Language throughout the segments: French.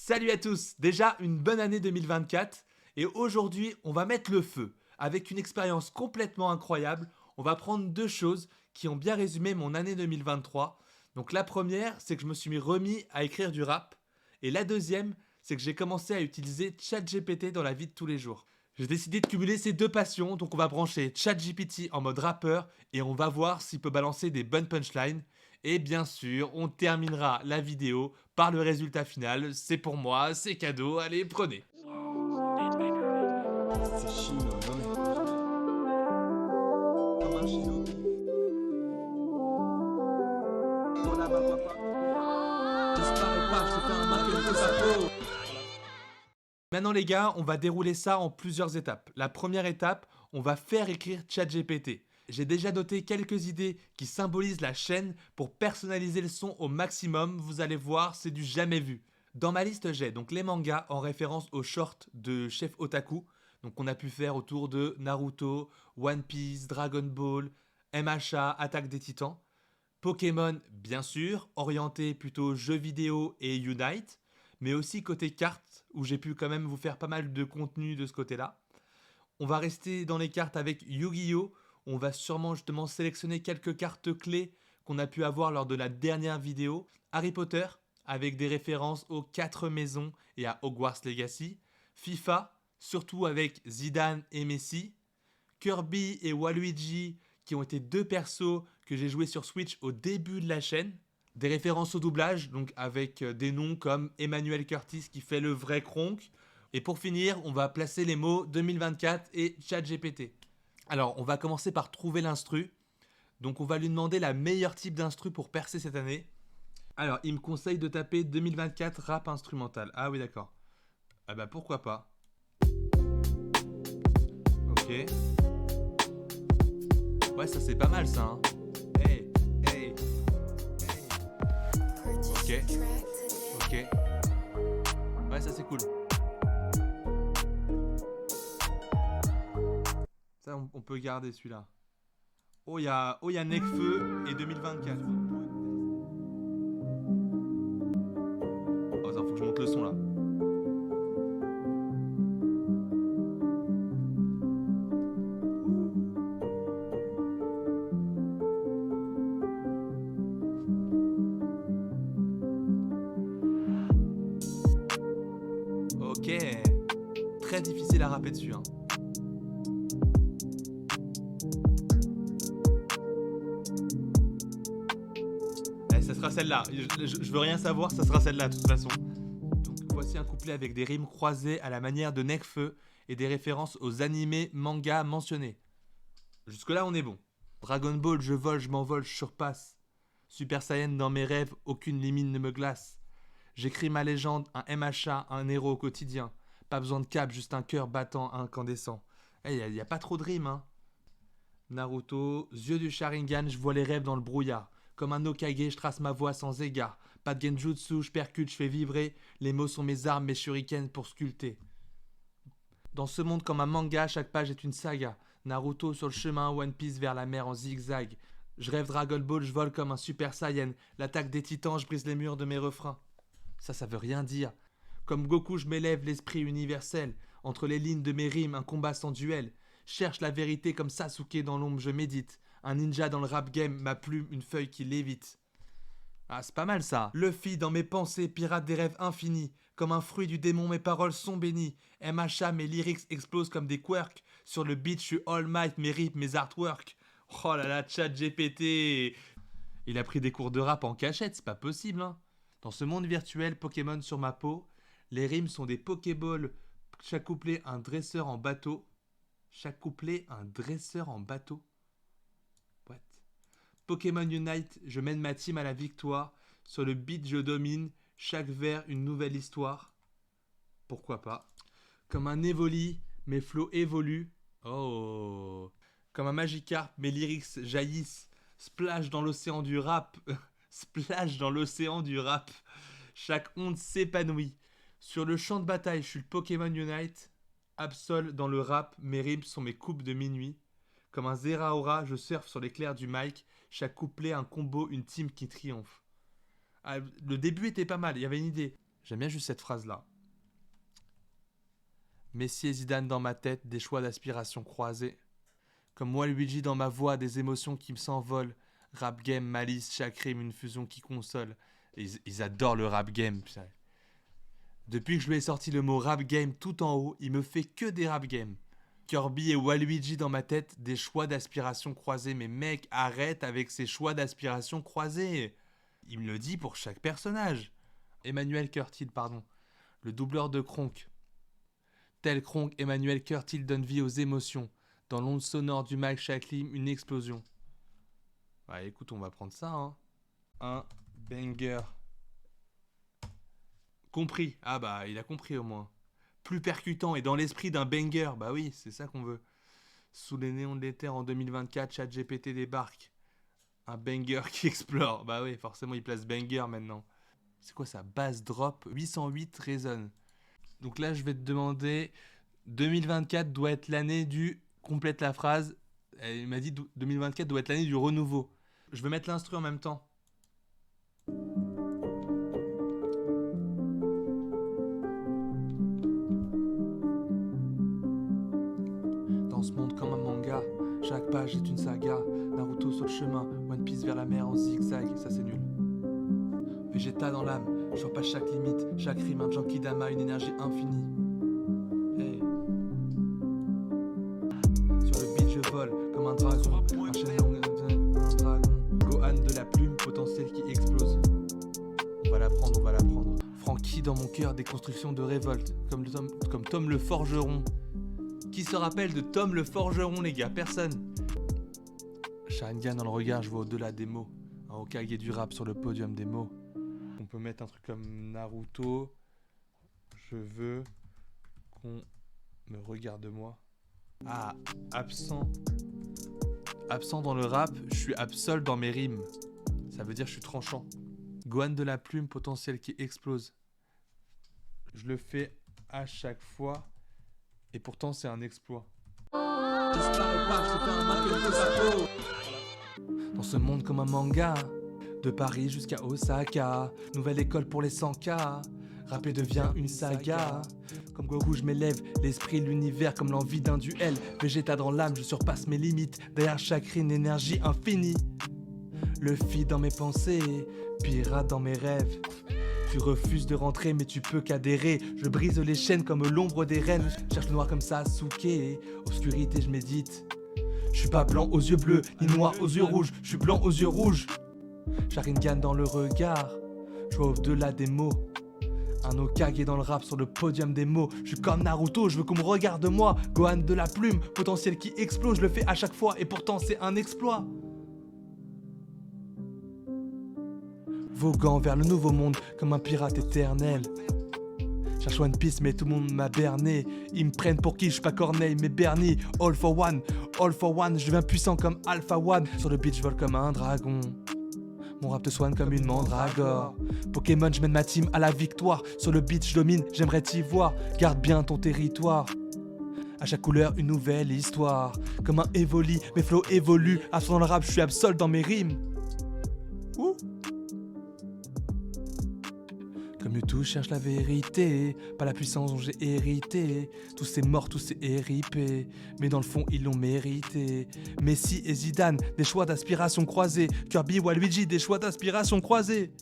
Salut à tous, déjà une bonne année 2024 et aujourd'hui on va mettre le feu avec une expérience complètement incroyable. On va prendre deux choses qui ont bien résumé mon année 2023. Donc la première c'est que je me suis remis à écrire du rap et la deuxième c'est que j'ai commencé à utiliser ChatGPT dans la vie de tous les jours. J'ai décidé de cumuler ces deux passions, donc on va brancher ChatGPT en mode rappeur et on va voir s'il peut balancer des bonnes punchlines. Et bien sûr, on terminera la vidéo par le résultat final. C'est pour moi, c'est cadeau, allez, prenez. C'est Chino, non mais. Comme un Chino. Oh là, papa. Disparais pas, je te fais un marque de sa peau. Maintenant les gars, on va dérouler ça en plusieurs étapes. La première étape, on va faire écrire ChatGPT. J'ai déjà noté quelques idées qui symbolisent la chaîne pour personnaliser le son au maximum. Vous allez voir, c'est du jamais vu. Dans ma liste, j'ai donc les mangas en référence aux shorts de Chef Otaku. Donc on a pu faire autour de Naruto, One Piece, Dragon Ball, MHA, Attaque des Titans. Pokémon, bien sûr, orienté plutôt jeux vidéo et Unite, mais aussi côté cartes, où j'ai pu quand même vous faire pas mal de contenu de ce côté-là. On va rester dans les cartes avec Yu-Gi-Oh! On va sûrement justement sélectionner quelques cartes clés qu'on a pu avoir lors de la dernière vidéo. Harry Potter, avec des références aux 4 maisons et à Hogwarts Legacy. FIFA, surtout avec Zidane et Messi. Kirby et Waluigi, qui ont été deux persos que j'ai joués sur Switch au début de la chaîne. Des références au doublage, donc avec des noms comme Emmanuel Curtis qui fait le vrai Kronk. Et pour finir, on va placer les mots 2024 et ChatGPT. Alors, on va commencer par trouver l'instru. Donc, on va lui demander la meilleure type d'instru pour percer cette année. Alors, il me conseille de taper 2024 rap instrumental. Ah oui, d'accord. Ah bah pourquoi pas. Ok. Ouais, ça c'est pas mal ça. Hein. Hey, hey, hey. Ok. Ok. Ouais, ça c'est cool. Ça, on peut garder celui-là. Oh, il y a Nekfeu et 2024. Oh, ça, faut que je monte le son là. Ok. Très difficile à rapper dessus. Hein. Ça sera celle-là. Je veux rien savoir, ça sera celle-là de toute façon. Donc voici un couplet avec des rimes croisées à la manière de Nekfeu et des références aux animés, mangas mentionnés. Jusque-là, on est bon. Dragon Ball, je vole, je m'envole, je surpasse. Super Saiyan dans mes rêves, aucune limite ne me glace. J'écris ma légende, un MHA, un héros au quotidien. Pas besoin de cap, juste un cœur battant, incandescent. Il y a pas trop de rimes, hein. Naruto, yeux du Sharingan, je vois les rêves dans le brouillard. Comme un Hokage, je trace ma voix sans égard. Pas de genjutsu, je percute, je fais vibrer. Les mots sont mes armes, mes shurikens pour sculpter. Dans ce monde comme un manga, chaque page est une saga. Naruto sur le chemin, One Piece vers la mer en zigzag. Je rêve Dragon Ball, je vole comme un Super Saiyan. L'attaque des titans, je brise les murs de mes refrains. Ça veut rien dire. Comme Goku, je m'élève l'esprit universel. Entre les lignes de mes rimes, un combat sans duel. Cherche la vérité comme Sasuke dans l'ombre, je médite. Un ninja dans le rap game, ma plume, une feuille qui lévite. Ah, c'est pas mal ça. Luffy dans mes pensées, pirate des rêves infinis. Comme un fruit du démon, mes paroles sont bénies. MHA, mes lyrics explosent comme des quirks. Sur le beat, je suis all might, mes rips, mes artworks. Oh là là, ChatGPT. Il a pris des cours de rap en cachette, c'est pas possible, hein. Dans ce monde virtuel, Pokémon sur ma peau, les rimes sont des Pokéballs. Chaque couplet, un dresseur en bateau. Chaque couplet, un dresseur en bateau. What? Pokémon Unite, je mène ma team à la victoire. Sur le beat, je domine. Chaque vers, une nouvelle histoire. Pourquoi pas? Comme un Evoli, mes flots évoluent. Oh! Comme un Magikarp, mes lyrics jaillissent. Splash dans l'océan du rap. Splash dans l'océan du rap. Chaque onde s'épanouit. Sur le champ de bataille, je suis le Pokémon Unite. Absol dans le rap, mes rimes sont mes coupes de minuit. Comme un Zeraora, je surfe sur l'éclair du mic. Chaque couplet, un combo, une team qui triomphe. Ah, le début était pas mal, il y avait une idée. J'aime bien juste cette phrase-là. Messi et Zidane dans ma tête, des choix d'aspiration croisés. Comme moi Luigi dans ma voix, des émotions qui me s'envolent. Rap game, malice, chaque rime, une fusion qui console. Ils adorent le rap game, putain. Depuis que je lui ai sorti le mot rap game tout en haut, il me fait que des rap games. Kirby et Waluigi dans ma tête, des choix d'aspiration croisés. Mais mec, arrête avec ces choix d'aspiration croisés. Il me le dit pour chaque personnage. Emmanuel Curtil, pardon. Le doubleur de Kronk. Tel Kronk, Emmanuel Curtil donne vie aux émotions. Dans l'onde sonore du mic, chaque ligne, une explosion. Bah écoute, on va prendre ça, hein. Un banger. Compris. Ah bah, il a compris au moins. Plus percutant et dans l'esprit d'un banger. Bah oui, c'est ça qu'on veut. Sous les néons de l'éther en 2024, ChatGPT débarque. Un banger qui explore. Bah oui, forcément, il place banger maintenant. C'est quoi ça? Bass drop 808 résonne. Donc là, je vais te demander 2024 doit être l'année du... Complète la phrase. Il m'a dit 2024 doit être l'année du renouveau. Je vais mettre l'instru en même temps. Dans ce monde comme un manga, chaque page est une saga. Naruto sur le chemin, One Piece vers la mer en zigzag, ça c'est nul. Vegeta dans l'âme, je surpasse chaque limite, chaque rime un Genkidama, une énergie infinie. Hey. Sur le beat je vole comme un dragon, un chêne long, un dragon. Gohan de la plume, potentiel qui explose. On va l'apprendre, on va l'apprendre. Frankie dans mon cœur, des constructions de révolte, comme Tom le forgeron. Qui se rappelle de Tom le forgeron, les gars? Personne. Sharingan dans le regard, je vois au-delà des mots. Un Hokage du rap sur le podium des mots. On peut mettre un truc comme Naruto. Je veux qu'on me regarde moi. Ah, absent. Absent dans le rap, je suis absol dans mes rimes. Ça veut dire je suis tranchant. Gohan de la plume, potentiel qui explose. Je le fais à chaque fois. Et pourtant c'est un exploit. Disparais pas, je te fais un marque de sa peau. Dans ce monde comme un manga, de Paris jusqu'à Osaka, nouvelle école pour les 100K. Rapper devient une saga. Comme Goku, je m'élève, l'esprit, l'univers, comme l'envie d'un duel. Végéta dans l'âme, je surpasse mes limites. Derrière chaque rime, énergie infinie. Le fi dans mes pensées, pirate dans mes rêves. Tu refuses de rentrer, mais tu peux qu'adhérer. Je brise les chaînes comme l'ombre des reines. Cherche le noir comme Sasuke. Obscurité, je médite. Je suis pas blanc aux yeux bleus, ni noir aux yeux rouges. Je suis blanc aux yeux rouges. Sharingan dans le regard. Je vois au-delà des mots. Un Hokage dans le rap sur le podium des mots. Je suis comme Naruto, je veux qu'on me regarde moi. Gohan de la plume, potentiel qui explose. Je le fais à chaque fois et pourtant c'est un exploit. Voguant vers le nouveau monde comme un pirate éternel. Cherche One Piece mais tout le monde m'a berné. Ils me prennent pour qui? Je suis pas Corneille mais Bernie. All for one, je deviens puissant comme Alpha One. Sur le beat je vole comme un dragon. Mon rap te soigne comme une mandragore. Pokémon je mène ma team à la victoire. Sur le beat je domine, j'aimerais t'y voir. Garde bien ton territoire. À chaque couleur une nouvelle histoire. Comme un Evoli, mes flows évoluent. À fond dans le rap je suis absol dans mes rimes. Ouh. Comme YouTube cherche la vérité, pas la puissance dont j'ai hérité. Tous ces morts, tous ces éripés, mais dans le fond ils l'ont mérité. Messi et Zidane, des choix d'aspiration croisés. Kirby, Waluigi, des choix d'aspiration croisés.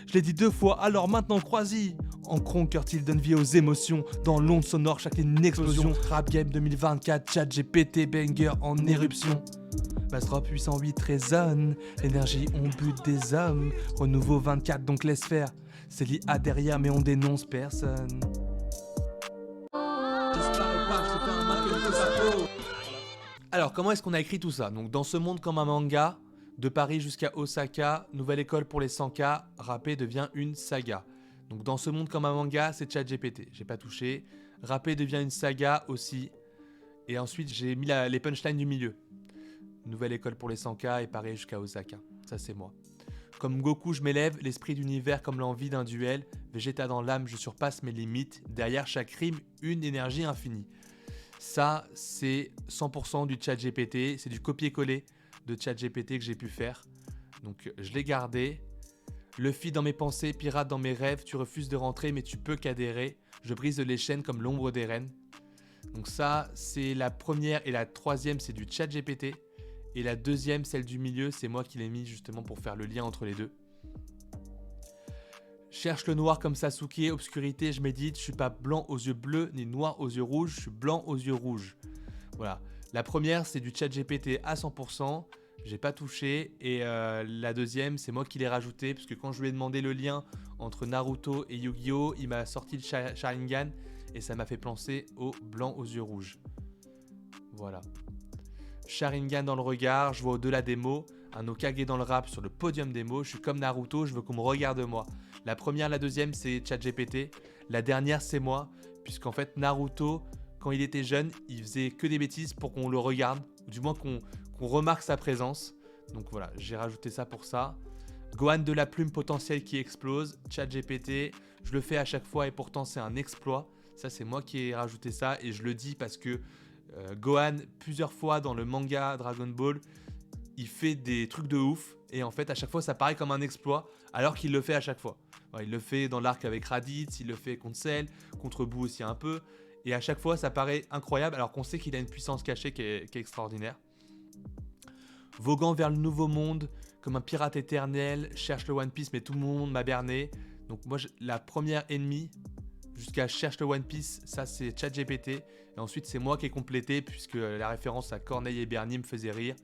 Je l'ai dit 2 fois, alors maintenant crois-y. En Kronk, Curtil donne vie aux émotions. Dans l'onde sonore, chaque une explosion. Rap Game 2024, ChatGPT, banger en éruption. Bass drop 808 résonne. L'énergie, on bute des hommes. Renouveau 24, donc laisse faire. C'est l'IA derrière, mais on dénonce personne. Disparais pas, je te fais un marque de sa peau. Alors, comment est-ce qu'on a écrit tout ça? Donc, dans ce monde comme un manga, de Paris jusqu'à Osaka, nouvelle école pour les 100K, rapper devient une saga. Donc, dans ce monde comme un manga, c'est ChatGPT. J'ai pas touché. Rapper devient une saga aussi. Et ensuite, j'ai mis les punchlines du milieu. Nouvelle école pour les 100K et Paris jusqu'à Osaka. Ça, c'est moi. Comme Goku, je m'élève, l'esprit d'univers comme l'envie d'un duel. Végéta dans l'âme, je surpasse mes limites. Derrière chaque rime, une énergie infinie. Ça, c'est 100% du ChatGPT. C'est du copier-coller de ChatGPT que j'ai pu faire. Donc, je l'ai gardé. Luffy dans mes pensées, pirate dans mes rêves, tu refuses de rentrer mais tu peux qu'adhérer. Je brise les chaînes comme l'ombre des reines. Donc ça, c'est la première et la troisième, c'est du ChatGPT. Et la deuxième, celle du milieu, c'est moi qui l'ai mis justement pour faire le lien entre les deux. Cherche le noir comme Sasuke, obscurité, je médite, je suis pas blanc aux yeux bleus ni noir aux yeux rouges, je suis blanc aux yeux rouges. Voilà. La première, c'est du ChatGPT à 100%, j'ai pas touché. Et la deuxième, c'est moi qui l'ai rajouté, parce que quand je lui ai demandé le lien entre Naruto et Yu-Gi-Oh, il m'a sorti le Sharingan et ça m'a fait penser au blanc aux yeux rouges. Voilà. Sharingan dans le regard, je vois au-delà des mots. Un Hokage dans le rap sur le podium des mots. Je suis comme Naruto, je veux qu'on me regarde moi. La première, la deuxième, c'est ChatGPT. La dernière, c'est moi. Puisqu'en fait, Naruto, quand il était jeune, il faisait que des bêtises pour qu'on le regarde. Ou du moins qu'on remarque sa présence. Donc voilà, j'ai rajouté ça pour ça. Gohan de la plume potentielle qui explose. ChatGPT, je le fais à chaque fois et pourtant c'est un exploit. Ça, c'est moi qui ai rajouté ça. Et je le dis parce que Gohan, plusieurs fois dans le manga Dragon Ball, il fait des trucs de ouf et en fait à chaque fois ça paraît comme un exploit alors qu'il le fait à chaque fois. Ouais, il le fait dans l'arc avec Raditz, il le fait contre Cell, contre Boo aussi un peu, et à chaque fois ça paraît incroyable alors qu'on sait qu'il a une puissance cachée qui est extraordinaire. Voguant vers le nouveau monde comme un pirate éternel, cherche le One Piece mais tout le monde m'a berné. Donc moi la première ennemie jusqu'à cherche le One Piece, ça c'est ChatGPT, et ensuite c'est moi qui ai complété puisque la référence à Corneille et Bernie me faisait rire.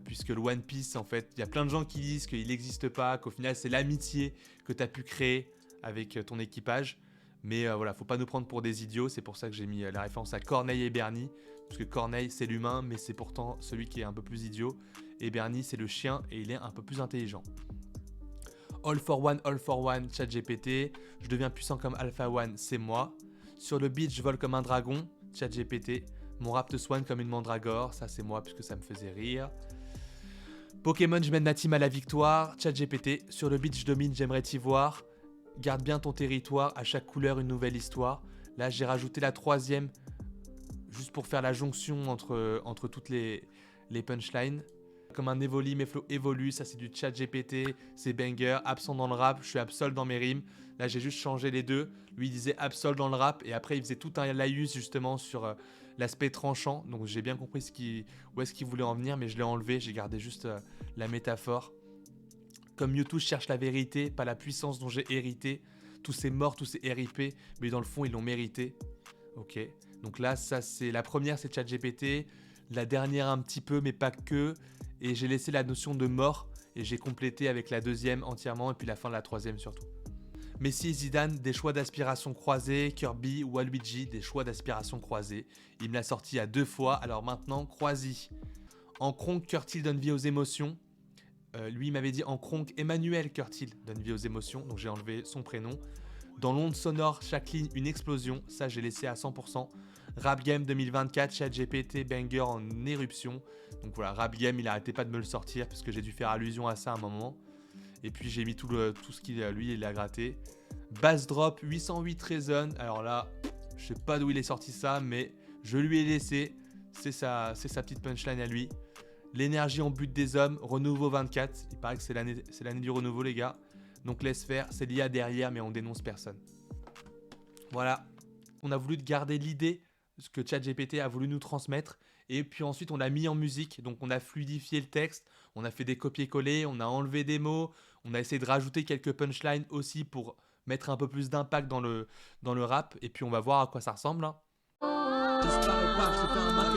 Puisque le One Piece, en fait, il y a plein de gens qui disent qu'il n'existe pas, qu'au final c'est l'amitié que tu as pu créer avec ton équipage. Mais voilà, faut pas nous prendre pour des idiots, c'est pour ça que j'ai mis la référence à Corneille et Bernie. Parce que Corneille c'est l'humain, mais c'est pourtant celui qui est un peu plus idiot. Et Bernie c'est le chien et il est un peu plus intelligent. All for one, ChatGPT. Je deviens puissant comme Alpha One, c'est moi. Sur le beat, je vole comme un dragon, ChatGPT. Mon rap te soigne comme une mandragore, ça c'est moi puisque ça me faisait rire. Pokémon, je mène ma team à la victoire, ChatGPT. Sur le beat, je domine, j'aimerais t'y voir. Garde bien ton territoire, à chaque couleur une nouvelle histoire. Là, j'ai rajouté la troisième, juste pour faire la jonction entre toutes les punchlines. Comme un évoli, mes flows évoluent, ça c'est du ChatGPT, c'est banger. Absent dans le rap, je suis absol dans mes rimes. Là, j'ai juste changé les deux. Lui, il disait absol dans le rap et après, il faisait tout un laïus justement sur l'aspect tranchant. Donc, j'ai bien compris où est-ce qu'il voulait en venir, mais je l'ai enlevé. J'ai gardé juste la métaphore. Comme Mewtwo cherche la vérité, pas la puissance dont j'ai hérité. Tous ces morts, tous ces RIP, mais dans le fond, ils l'ont mérité. Ok. Donc là, ça c'est la première, c'est ChatGPT. La dernière un petit peu, mais pas que. Et j'ai laissé la notion de mort et j'ai complété avec la deuxième entièrement et puis la fin de la troisième surtout. Messi et Zidane, des choix d'aspiration croisés. Kirby, Waluigi, des choix d'aspiration croisés. Il me l'a sorti à 2 fois, alors maintenant, croisi. En Kronk, Curtil donne vie aux émotions. Lui, il m'avait dit en Kronk, Emmanuel Curtil donne vie aux émotions, donc j'ai enlevé son prénom. Dans l'onde sonore, chaque ligne, une explosion. Ça, j'ai laissé à 100%. Rap Game 2024, ChatGPT, banger en éruption. Donc voilà, Rap Game, il arrêtait pas de me le sortir parce que j'ai dû faire allusion à ça à un moment. Et puis j'ai mis tout ce qu'il lui il a gratté. Bass drop 808 résonne. Alors là, je sais pas d'où il est sorti ça, mais je lui ai laissé. C'est sa petite punchline à lui. L'énergie en but des hommes, renouveau 24. Il paraît que c'est l'année du renouveau, les gars. Donc laisse faire, c'est l'IA derrière, mais on dénonce personne. Voilà. On a voulu garder l'idée, ce que ChatGPT a voulu nous transmettre. Et puis ensuite, on l'a mis en musique. Donc on a fluidifié le texte. On a fait des copier-coller. On a enlevé des mots. On a essayé de rajouter quelques punchlines aussi pour mettre un peu plus d'impact dans le rap. Et puis on va voir à quoi ça ressemble. Hein. Disparais pas, je te fais un